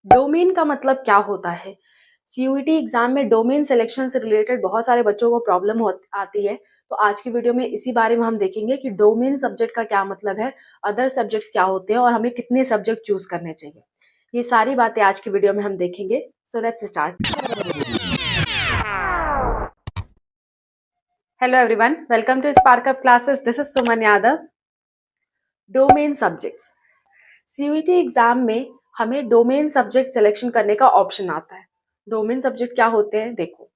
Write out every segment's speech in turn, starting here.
Domain का मतलब क्या होता है? सीयूईटी एग्जाम में डोमेन सिलेक्शन से रिलेटेड बहुत सारे बच्चों को प्रॉब्लम आती है। तो आज की वीडियो में इसी बारे में हम देखेंगे कि डोमेन सब्जेक्ट का क्या मतलब है, अदर सब्जेक्ट्स क्या होते हैं और हमें कितने सब्जेक्ट चूज करने चाहिए। ये सारी बातें आज की वीडियो में हम देखेंगे। So let's start. Hello everyone, welcome to spark up classes. This is Suman Yadav. Domain subjects, CUET exam में हमें डोमेन सब्जेक्ट सिलेक्शन करने का ऑप्शन आता है। डोमेन सब्जेक्ट क्या होते हैं? देखो,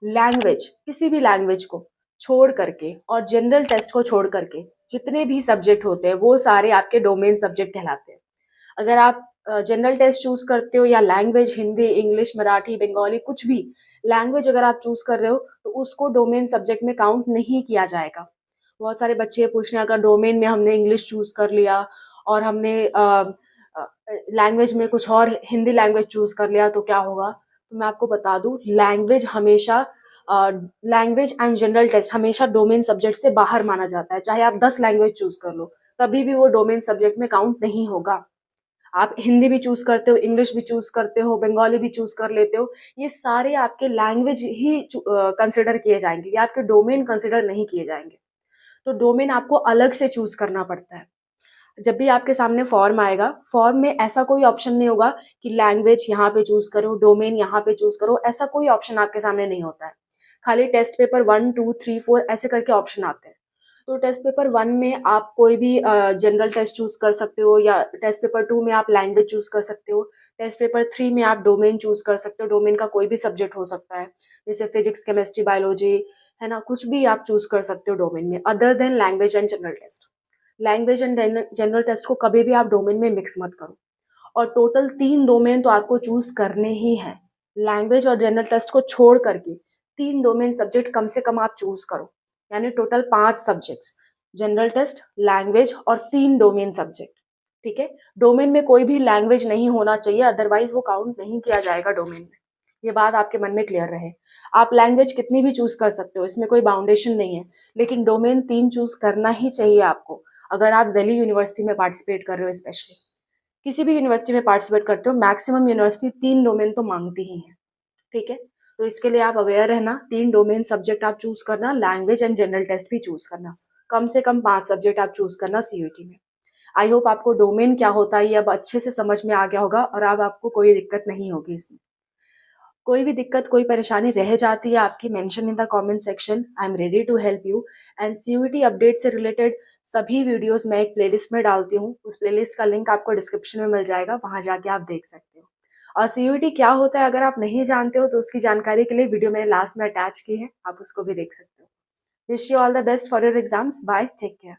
लैंग्वेज, किसी भी लैंग्वेज को छोड़ करके और जनरल टेस्ट को छोड़ करके जितने भी सब्जेक्ट होते हैं वो सारे आपके डोमेन सब्जेक्ट कहलाते हैं। अगर आप जनरल टेस्ट चूज करते हो या लैंग्वेज, हिंदी, इंग्लिश, मराठी, बंगाली, कुछ भी लैंग्वेज अगर आप चूज कर रहे हो तो उसको डोमेन सब्जेक्ट में काउंट नहीं किया जाएगा। बहुत सारे बच्चे ये पूछ रहे हैं, अगर डोमेन में हमने इंग्लिश चूज कर लिया और हमने लैंग्वेज में कुछ और हिंदी लैंग्वेज चूज कर लिया तो क्या होगा? तो मैं आपको बता दूं, लैंग्वेज हमेशा, लैंग्वेज एंड जनरल टेस्ट हमेशा डोमेन सब्जेक्ट से बाहर माना जाता है। चाहे आप 10 लैंग्वेज चूज कर लो तभी भी वो डोमेन सब्जेक्ट में काउंट नहीं होगा। आप हिंदी भी चूज करते हो, इंग्लिश भी चूज करते हो, बंगाली भी चूज कर लेते हो, ये सारे आपके लैंग्वेज ही कंसिडर किए जाएंगे, ये आपके डोमेन कंसिडर नहीं किए जाएंगे। तो डोमेन आपको अलग से चूज करना पड़ता है। जब भी आपके सामने फॉर्म आएगा, फॉर्म में ऐसा कोई ऑप्शन नहीं होगा कि लैंग्वेज यहाँ पे चूज करो, डोमेन यहाँ पे चूज करो, ऐसा कोई ऑप्शन आपके सामने नहीं होता है। खाली टेस्ट पेपर 1, 2, 3, 4 ऐसे करके ऑप्शन आते हैं। तो टेस्ट पेपर 1 में आप कोई भी जनरल टेस्ट चूज कर सकते हो, या टेस्ट पेपर 2 में आप लैंग्वेज चूज कर सकते हो। टेस्ट पेपर 3 में आप डोमेन चूज कर सकते हो। डोमेन का कोई भी सब्जेक्ट हो सकता है, जैसे फिजिक्स, केमिस्ट्री, बायोलॉजी, है ना, कुछ भी आप चूज कर सकते हो डोमेन में, other than language and general test. Language and general test को कभी भी आप डोमेन में मिक्स मत करो। और टोटल 3 डोमेन तो आपको चूज करने ही है। लैंग्वेज और जनरल टेस्ट को छोड़ करके 3 डोमेन सब्जेक्ट कम से कम आप चूज करो, यानी total 5 subjects, general test, language और 3 डोमेन सब्जेक्ट। ठीक है, डोमेन में कोई भी लैंग्वेज नहीं होना चाहिए, अदरवाइज वो काउंट नहीं किया जाएगा डोमेन में। ये बात आपके मन में क्लियर रहे। आप लैंग्वेज कितनी भी चूज कर सकते हो, इसमें कोई बाउंडेशन नहीं है, लेकिन डोमेन 3 चूज करना ही चाहिए आपको। अगर आप दिल्ली यूनिवर्सिटी में पार्टिसिपेट कर रहे हो, स्पेशली किसी भी यूनिवर्सिटी में पार्टिसिपेट करते हो, मैक्सिमम यूनिवर्सिटी 3 डोमेन तो मांगती ही है। ठीक है, तो इसके लिए आप अवेयर रहना, 3 डोमेन सब्जेक्ट आप चूज करना, लैंग्वेज एंड जनरल टेस्ट भी चूज करना, कम से कम 5 सब्जेक्ट आप चूज करना सीयूईटी में। आई होप आपको डोमेन क्या होता है ये अब अच्छे से समझ में आ गया होगा और अब आपको कोई दिक्कत नहीं होगी इसमें। कोई भी दिक्कत, कोई परेशानी रह जाती है आपकी, mention in the comment section. I am ready to help you. And CUET update से रिलेटेड सभी वीडियोस मैं एक प्लेलिस्ट में डालती हूँ। उस प्लेलिस्ट का लिंक आपको डिस्क्रिप्शन में मिल जाएगा, वहां जाके आप देख सकते हो। और सीयूईटी क्या होता है अगर आप नहीं जानते हो तो उसकी जानकारी के लिए वीडियो मैंने लास्ट में अटैच की है, आप उसको भी देख सकते हो। Wish you all the best for your exams. Bye, take care.